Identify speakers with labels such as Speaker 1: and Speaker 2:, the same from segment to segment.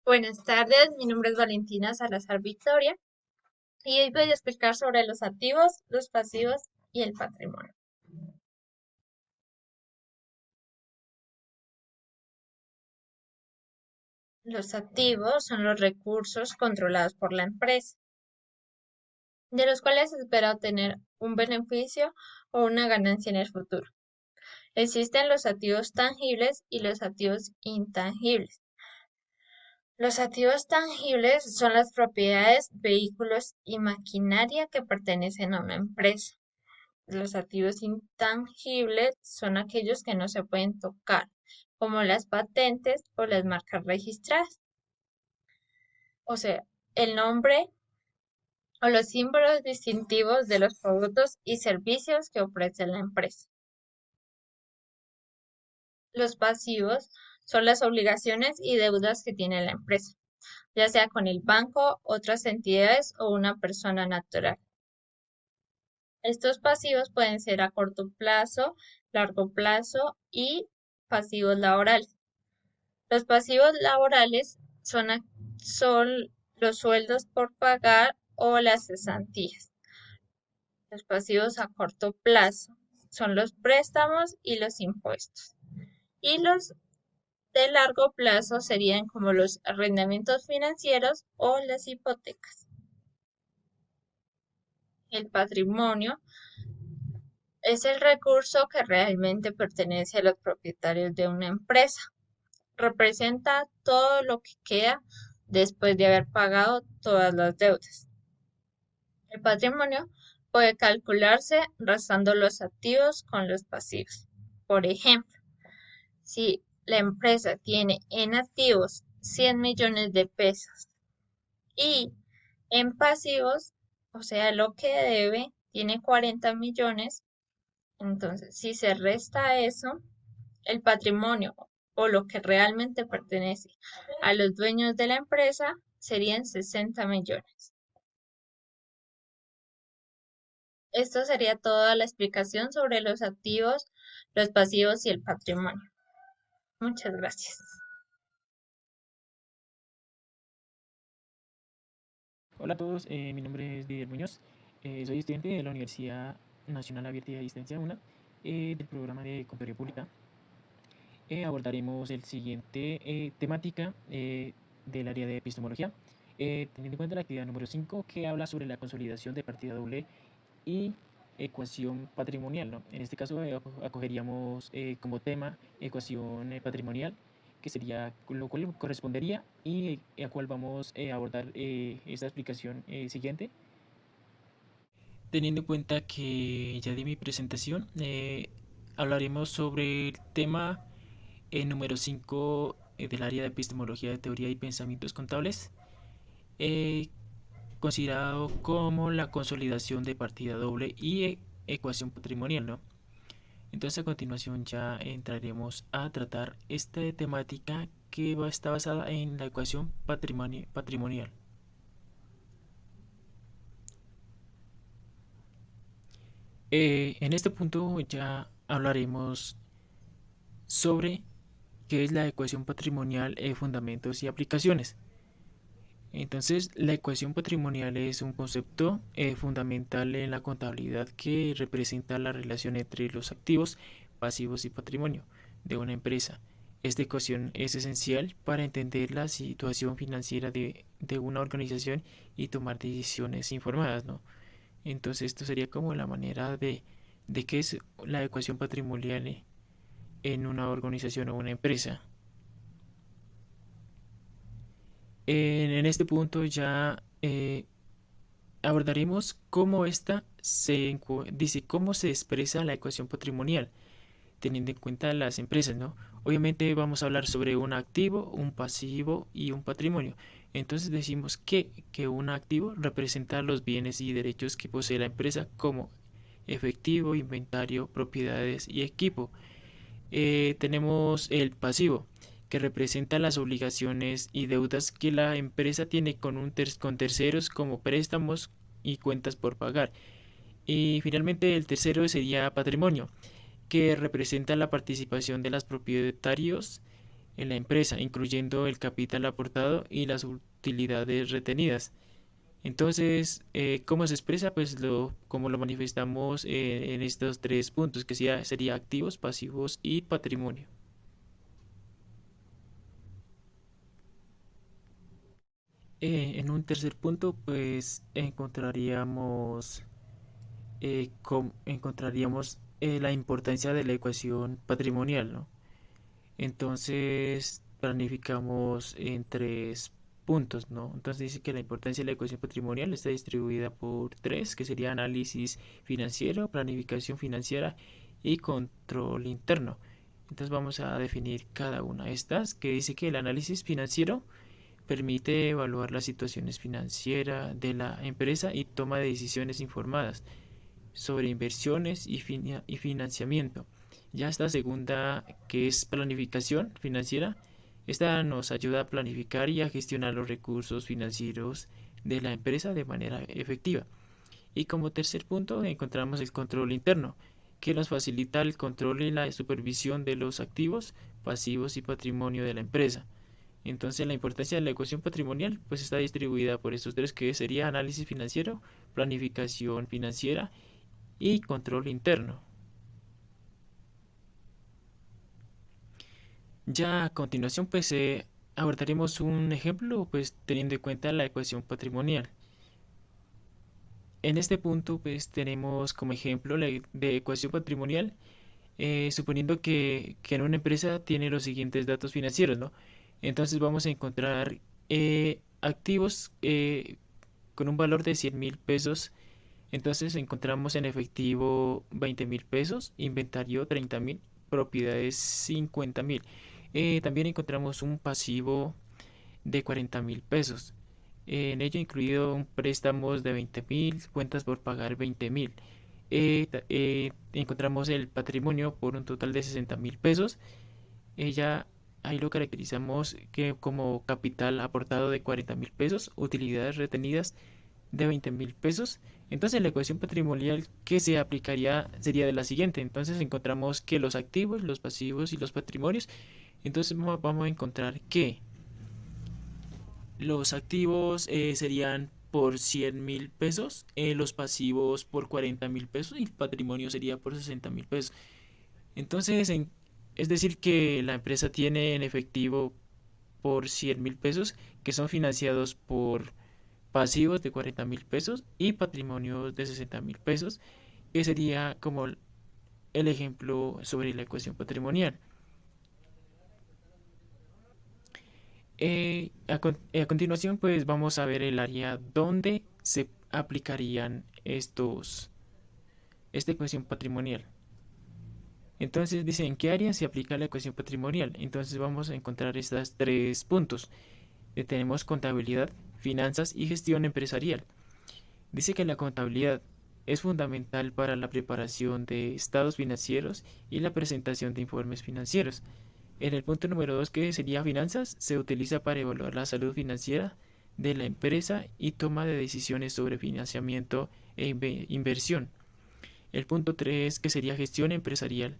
Speaker 1: Buenas tardes, mi nombre es Valentina Salazar Victoria y hoy voy a explicar sobre los activos, los pasivos y el patrimonio. Los activos son los recursos controlados por la empresa, de los cuales se espera obtener un beneficio o una ganancia en el futuro. Existen los activos tangibles y los activos intangibles. Los activos tangibles son las propiedades, vehículos y maquinaria que pertenecen a una empresa. Los activos intangibles son aquellos que no se pueden tocar, como las patentes o las marcas registradas, o sea, el nombre o los símbolos distintivos de los productos y servicios que ofrece la empresa. Los pasivos son las obligaciones y deudas que tiene la empresa, ya sea con el banco, otras entidades o una persona natural. Estos pasivos pueden ser a corto plazo, largo plazo y pasivos laborales. Los pasivos laborales son los sueldos por pagar o las cesantías. Los pasivos a corto plazo son los préstamos y los impuestos. Y los de largo plazo serían como los arrendamientos financieros o las hipotecas. El patrimonio es el recurso que realmente pertenece a los propietarios de una empresa. Representa todo lo que queda después de haber pagado todas las deudas. El patrimonio puede calcularse restando los activos con los pasivos. Por ejemplo, si la empresa tiene en activos 100 millones de pesos y en pasivos, o sea, lo que debe, tiene 40 millones, entonces si se resta eso, el patrimonio o lo que realmente pertenece a los dueños de la empresa serían 60 millones. Esto sería toda la explicación sobre los activos, los pasivos y el patrimonio. Muchas gracias.
Speaker 2: Hola a todos, mi nombre es Didier Muñoz, soy estudiante de la Universidad Nacional Abierta y a Distancia UNA, del programa de Contaduría Pública. Abordaremos el siguiente temática del área de epistemología, teniendo en cuenta la actividad número 5 que habla sobre la consolidación de partida doble y ecuación patrimonial, ¿no? En este caso acogeríamos como tema ecuación patrimonial, que sería lo cual correspondería y a cual vamos a abordar esta explicación siguiente. Teniendo en cuenta que ya di mi presentación, hablaremos sobre el tema número 5 del área de epistemología de teoría y pensamientos contables, eh, considerado como la consolidación de partida doble y ecuación patrimonial, ¿no? Entonces a continuación ya entraremos a tratar esta temática que está basada en la ecuación patrimonial. En este punto ya hablaremos sobre qué es la ecuación patrimonial, fundamentos y aplicaciones. Entonces, la ecuación patrimonial es un concepto fundamental en la contabilidad que representa la relación entre los activos, pasivos y patrimonio de una empresa. Esta ecuación es esencial para entender la situación financiera de una organización y tomar decisiones informadas, ¿no? Entonces, esto sería como la manera de qué es la ecuación patrimonial en una organización o una empresa. En este punto ya abordaremos cómo dice cómo se expresa la ecuación patrimonial, teniendo en cuenta las empresas, ¿no? Obviamente vamos a hablar sobre un activo, un pasivo y un patrimonio. Entonces decimos que un activo representa los bienes y derechos que posee la empresa como efectivo, inventario, propiedades y equipo. Tenemos el pasivo, que representa las obligaciones y deudas que la empresa tiene con terceros como préstamos y cuentas por pagar. Y finalmente el tercero sería patrimonio, que representa la participación de los propietarios en la empresa, incluyendo el capital aportado y las utilidades retenidas. Entonces, ¿cómo se expresa? Pues como lo manifestamos en estos tres puntos, que sería activos, pasivos y patrimonio. En un tercer punto, pues encontraríamos la importancia de la ecuación patrimonial, ¿no? Entonces, planificamos en tres puntos, ¿no? Entonces dice que la importancia de la ecuación patrimonial está distribuida por tres, que sería análisis financiero, planificación financiera y control interno. Entonces vamos a definir cada una de estas, que dice que el análisis financiero permite evaluar las situaciones financieras de la empresa y toma de decisiones informadas sobre inversiones y financiamiento. Ya esta segunda, que es planificación financiera, esta nos ayuda a planificar y a gestionar los recursos financieros de la empresa de manera efectiva. Y como tercer punto encontramos el control interno, que nos facilita el control y la supervisión de los activos, pasivos y patrimonio de la empresa. Entonces la importancia de la ecuación patrimonial pues está distribuida por estos tres, que sería análisis financiero, planificación financiera y control interno. Ya a continuación pues abordaremos un ejemplo pues teniendo en cuenta la ecuación patrimonial. En este punto pues tenemos como ejemplo de ecuación patrimonial, suponiendo que en una empresa tiene los siguientes datos financieros, ¿no? Entonces vamos a encontrar activos con un valor de 100.000 pesos. Entonces encontramos en efectivo 20.000 pesos, inventario 30.000, propiedades 50.000. También encontramos un pasivo de 40.000 pesos. En ello incluido un préstamos de 20.000, cuentas por pagar 20.000. Encontramos el patrimonio por un total de 60.000 pesos. Ya ahí lo caracterizamos que como capital aportado de 40.000 pesos, utilidades retenidas de 20.000 pesos. Entonces la ecuación patrimonial que se aplicaría sería de la siguiente. Entonces encontramos que los activos, los pasivos y los patrimonios. Entonces vamos a encontrar que los activos serían por 100.000 pesos, los pasivos por 40.000 pesos y el patrimonio sería por 60.000 pesos. Entonces, es decir, que la empresa tiene en efectivo por 100.000 pesos, que son financiados por pasivos de 40.000 pesos y patrimonios de 60.000 pesos, que sería como el ejemplo sobre la ecuación patrimonial. A continuación, pues vamos a ver el área donde se aplicarían esta ecuación patrimonial. Entonces dice en qué área se aplica la ecuación patrimonial. Entonces vamos a encontrar estos tres puntos. Tenemos contabilidad, finanzas y gestión empresarial. Dice que la contabilidad es fundamental para la preparación de estados financieros y la presentación de informes financieros. En el punto número 2, que sería finanzas, se utiliza para evaluar la salud financiera de la empresa y toma de decisiones sobre financiamiento e inversión. El punto 3, que sería gestión empresarial,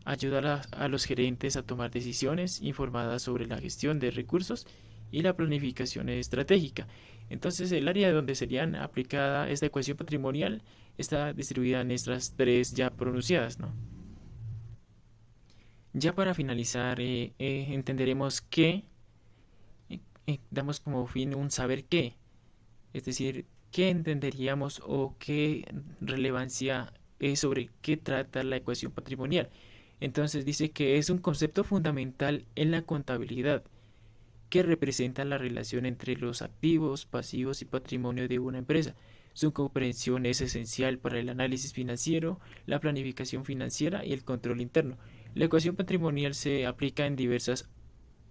Speaker 2: ayudar a los gerentes a tomar decisiones informadas sobre la gestión de recursos y la planificación estratégica. Entonces, el área donde serían aplicada esta ecuación patrimonial está distribuida en estas tres ya pronunciadas, ¿no? Ya para finalizar, entenderemos que damos como fin un saber qué, es decir, qué entenderíamos o qué relevancia es sobre qué trata la ecuación patrimonial. Entonces dice que es un concepto fundamental en la contabilidad que representa la relación entre los activos, pasivos y patrimonio de una empresa. Su comprensión es esencial para el análisis financiero, la planificación financiera y el control interno. La ecuación patrimonial se aplica en diversas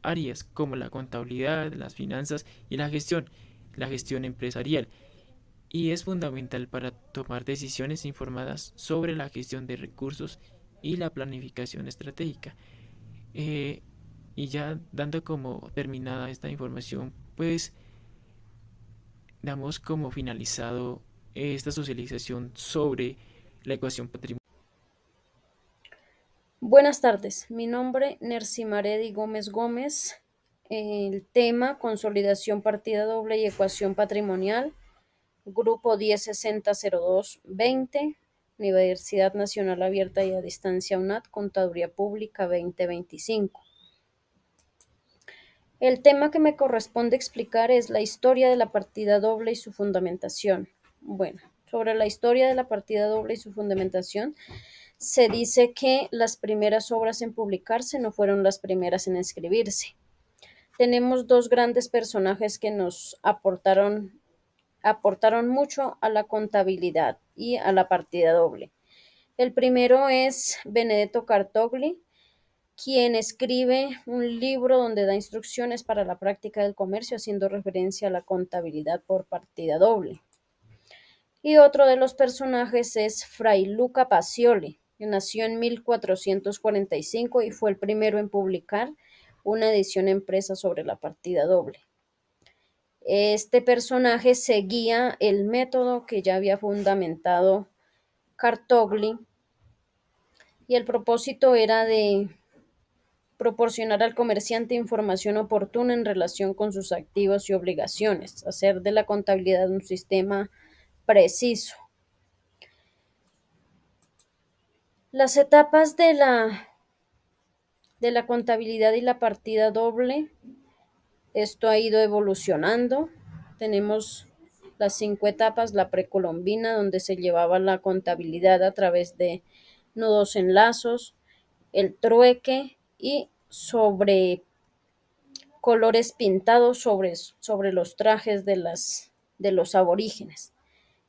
Speaker 2: áreas como la contabilidad, las finanzas y la gestión empresarial, y es fundamental para tomar decisiones informadas sobre la gestión de recursos y la planificación estratégica. Eh, y ya dando como terminada esta información, pues damos como finalizado esta socialización sobre la ecuación patrimonial.
Speaker 3: Buenas tardes, mi nombre Nercy Maredi Gómez Gómez. El tema consolidación partida doble y ecuación patrimonial, grupo 10600220, Universidad Nacional Abierta y a Distancia UNAD, Contaduría Pública 2025. El tema que me corresponde explicar es la historia de la partida doble y su fundamentación. Bueno, sobre la historia de la partida doble y su fundamentación, se dice que las primeras obras en publicarse no fueron las primeras en escribirse. Tenemos dos grandes personajes que nos aportaron mucho a la contabilidad y a la partida doble. El primero es Benedetto Cartogli, quien escribe un libro donde da instrucciones para la práctica del comercio, haciendo referencia a la contabilidad por partida doble. Y otro de los personajes es Fray Luca Pacioli, que nació en 1445 y fue el primero en publicar una edición impresa sobre la partida doble. Este personaje seguía el método que ya había fundamentado Cartogli y el propósito era de proporcionar al comerciante información oportuna en relación con sus activos y obligaciones, hacer de la contabilidad un sistema preciso. Las etapas de la contabilidad y la partida doble, esto ha ido evolucionando. Tenemos las 5 etapas, la precolombina, donde se llevaba la contabilidad a través de nudos en lazos, el trueque y sobre colores pintados sobre los trajes de los aborígenes.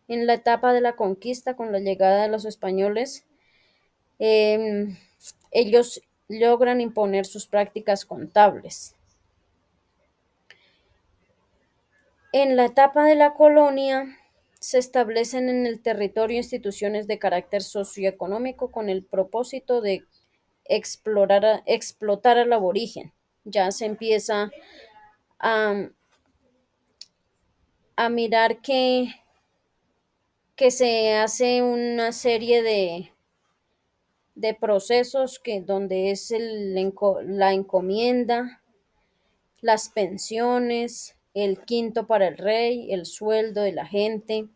Speaker 3: En la etapa de la conquista, con la llegada de los españoles, eh, ellos logran imponer sus prácticas contables. En la etapa de la colonia, se establecen en el territorio instituciones de carácter socioeconómico con el propósito de explotar al aborigen. Ya se empieza a, a mirar que se hace una serie de procesos donde es la encomienda, las pensiones, el quinto para el rey, el sueldo de la gente.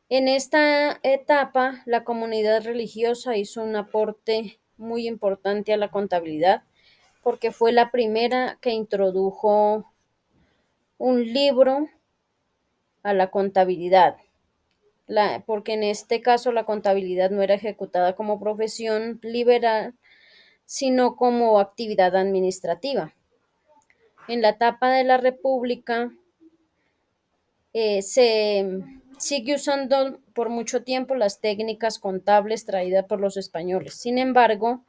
Speaker 3: En esta etapa, la comunidad religiosa hizo un aporte muy importante a la contabilidad porque fue la primera que introdujo un libro a la contabilidad, porque en este caso la contabilidad no era ejecutada como profesión liberal, sino como actividad administrativa. En la etapa de la República se sigue usando por mucho tiempo las técnicas contables traídas por los españoles. Sin embargo,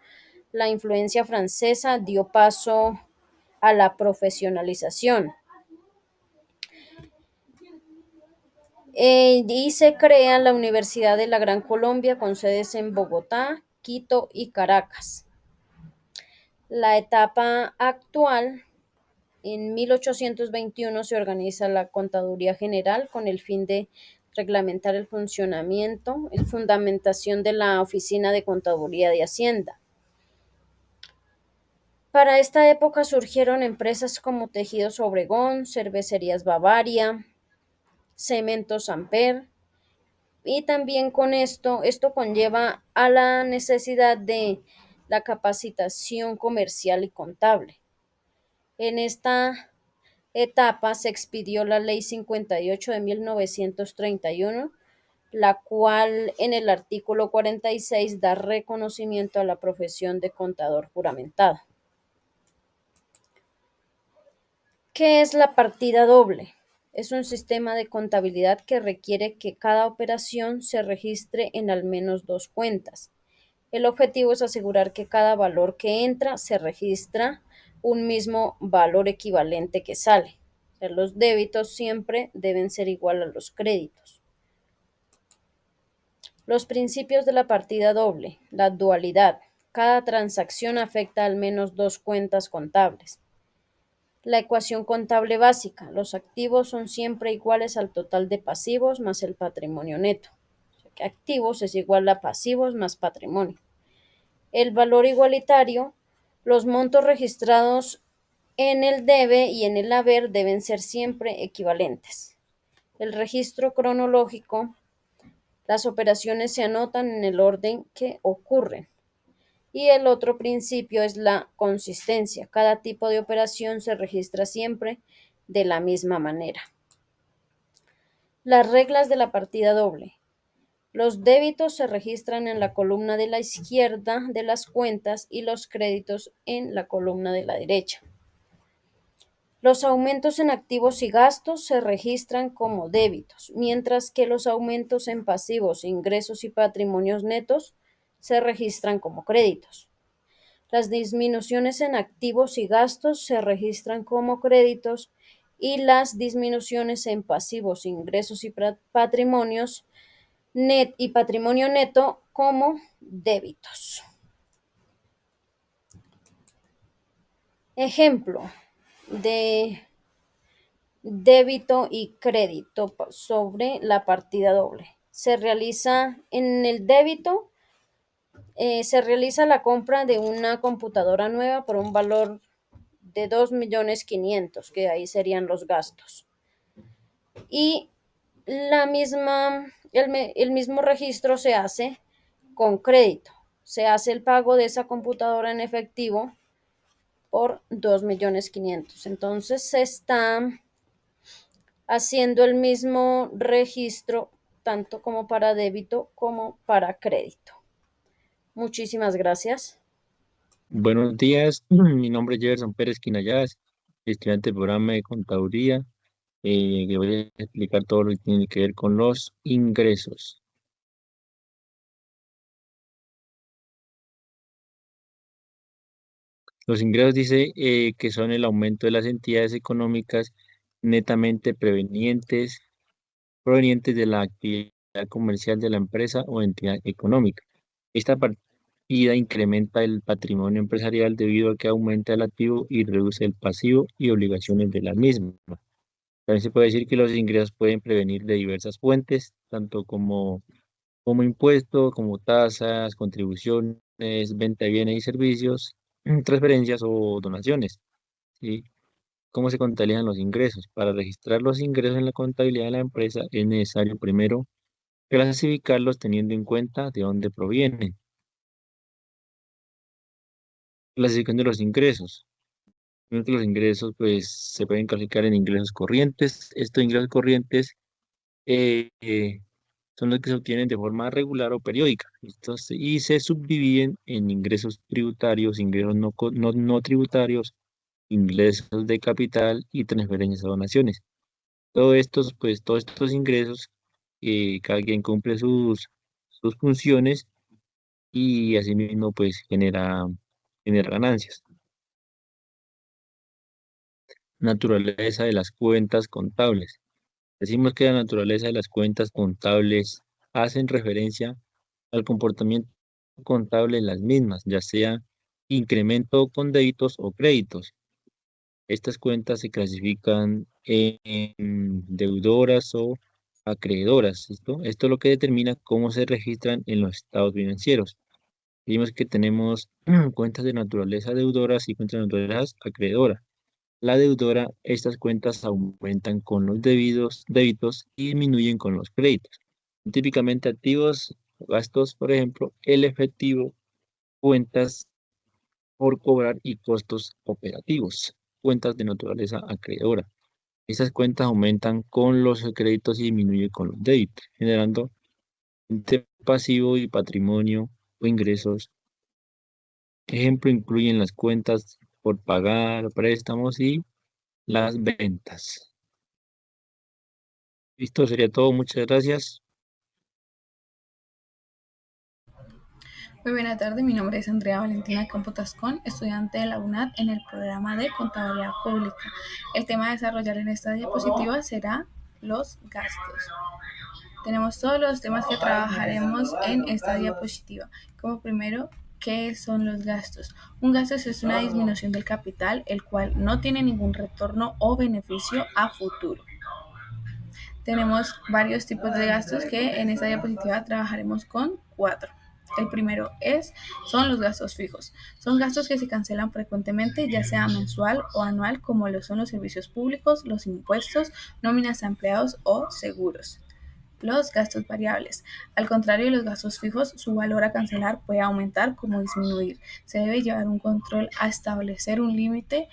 Speaker 3: la influencia francesa dio paso a la profesionalización. Y se crea la Universidad de la Gran Colombia con sedes en Bogotá, Quito y Caracas. La etapa actual, en 1821 se organiza la Contaduría General con el fin de reglamentar el funcionamiento y fundamentación de la Oficina de Contaduría de Hacienda. Para esta época surgieron empresas como Tejidos Obregón, Cervecerías Bavaria, Cementos Amper, y también con esto conlleva a la necesidad de la capacitación comercial y contable. En esta etapa se expidió la Ley 58 de 1931, la cual en el artículo 46 da reconocimiento a la profesión de contador juramentado. ¿Qué es la partida doble? Es un sistema de contabilidad que requiere que cada operación se registre en al menos 2 cuentas. El objetivo es asegurar que cada valor que entra se registra un mismo valor equivalente que sale. O sea, los débitos siempre deben ser igual a los créditos. Los principios de la partida doble. La dualidad. Cada transacción afecta al menos 2 cuentas contables. La ecuación contable básica. Los activos son siempre iguales al total de pasivos más el patrimonio neto. O sea, que activos es igual a pasivos más patrimonio. El valor igualitario, los montos registrados en el debe y en el haber deben ser siempre equivalentes. El registro cronológico, las operaciones se anotan en el orden que ocurren. Y el otro principio es la consistencia. Cada tipo de operación se registra siempre de la misma manera. Las reglas de la partida doble. Los débitos se registran en la columna de la izquierda de las cuentas y los créditos en la columna de la derecha. Los aumentos en activos y gastos se registran como débitos, mientras que los aumentos en pasivos, ingresos y patrimonios netos se registran como créditos. Las disminuciones en activos y gastos se registran como créditos y las disminuciones en pasivos, ingresos y patrimonios y patrimonio neto como débitos. Ejemplo de débito y crédito sobre la partida doble. Se realiza en el débito, se realiza la compra de una computadora nueva por un valor de 2.500.000, que ahí serían los gastos. Y el mismo registro se hace con crédito. Se hace el pago de esa computadora en efectivo por 2.500.000. Entonces se está haciendo el mismo registro tanto como para débito como para crédito. Muchísimas gracias.
Speaker 4: Buenos días, mi nombre es Jefferson Pérez Quinayas, estudiante del programa de Contaduría, que voy a explicar todo lo que tiene que ver con los ingresos. Los ingresos dice que son el aumento de las entidades económicas netamente provenientes de la actividad comercial de la empresa o entidad económica. Esta partida incrementa el patrimonio empresarial debido a que aumenta el activo y reduce el pasivo y obligaciones de la misma. También se puede decir que los ingresos pueden prevenir de diversas fuentes, tanto como impuestos, como tasas, contribuciones, venta de bienes y servicios, transferencias o donaciones. ¿Sí? ¿Cómo se contabilizan los ingresos? Para registrar los ingresos en la contabilidad de la empresa es necesario primero clasificarlos teniendo en cuenta de dónde provienen. Clasificación de los ingresos. Primero que los ingresos pues se pueden clasificar en ingresos corrientes. Estos ingresos corrientes eh, eh, son los que se obtienen de forma regular o periódica. Y se subdividen en ingresos tributarios, ingresos no tributarios, ingresos de capital y transferencias a donaciones. Todos estos ingresos, cada quien cumple sus funciones y asimismo pues genera ganancias. Naturaleza de las cuentas contables. Decimos que la naturaleza de las cuentas contables hacen referencia al comportamiento contable de las mismas, ya sea incremento con débitos o créditos. Estas cuentas se clasifican en deudoras o acreedoras. Esto es lo que determina cómo se registran en los estados financieros. Vimos que tenemos cuentas de naturaleza deudoras y cuentas de naturaleza acreedoras. La deudora, estas cuentas aumentan con los débitos y disminuyen con los créditos. Típicamente activos, gastos, por ejemplo, el efectivo, cuentas por cobrar y costos operativos, cuentas de naturaleza acreedora. Estas cuentas aumentan con los créditos y disminuyen con los débitos, generando pasivo y patrimonio o ingresos. Ejemplo, incluyen las cuentas por pagar, préstamos y las ventas. Listo, sería todo. Muchas gracias.
Speaker 5: Muy buena tarde, mi nombre es Andrea Valentina Campo Tascón, estudiante de la UNAD en el programa de Contaduría Pública. El tema a desarrollar en esta diapositiva será los gastos. Tenemos todos los temas que trabajaremos en esta diapositiva. Como primero, ¿qué son los gastos? Un gasto es una disminución del capital, el cual no tiene ningún retorno o beneficio a futuro. Tenemos varios tipos de gastos que en esta diapositiva trabajaremos con 4. El primero son los gastos fijos. Son gastos que se cancelan frecuentemente, ya sea mensual o anual, como lo son los servicios públicos, los impuestos, nóminas a empleados o seguros. Los gastos variables. Al contrario de los gastos fijos, su valor a cancelar puede aumentar como disminuir. Se debe llevar un control a establecer un límite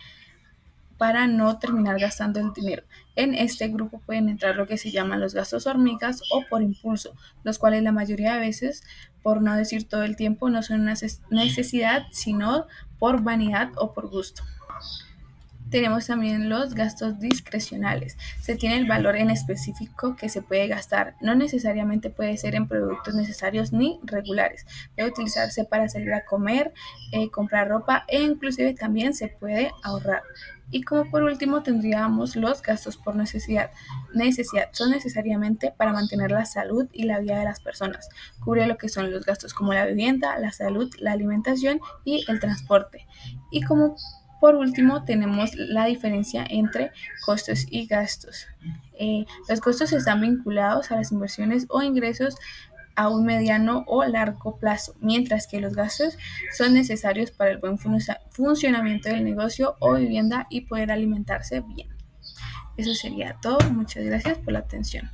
Speaker 5: para no terminar gastando el dinero. En este grupo pueden entrar lo que se llaman los gastos hormigas o por impulso, los cuales la mayoría de veces, por no decir todo el tiempo, no son una necesidad, sino por vanidad o por gusto. Tenemos también los gastos discrecionales. Se tiene el valor en específico que se puede gastar. No necesariamente puede ser en productos necesarios ni regulares. Puede utilizarse para salir a comer, comprar ropa e inclusive también se puede ahorrar. Y como por último tendríamos los gastos por necesidad. Son necesariamente para mantener la salud y la vida de las personas. Cubre lo que son los gastos como la vivienda, la salud, la alimentación y el transporte. Y como por último, tenemos la diferencia entre costos y gastos. Los costos están vinculados a las inversiones o ingresos a un mediano o largo plazo, mientras que los gastos son necesarios para el buen funcionamiento del negocio o vivienda y poder alimentarse bien. Eso sería todo. Muchas gracias por la atención.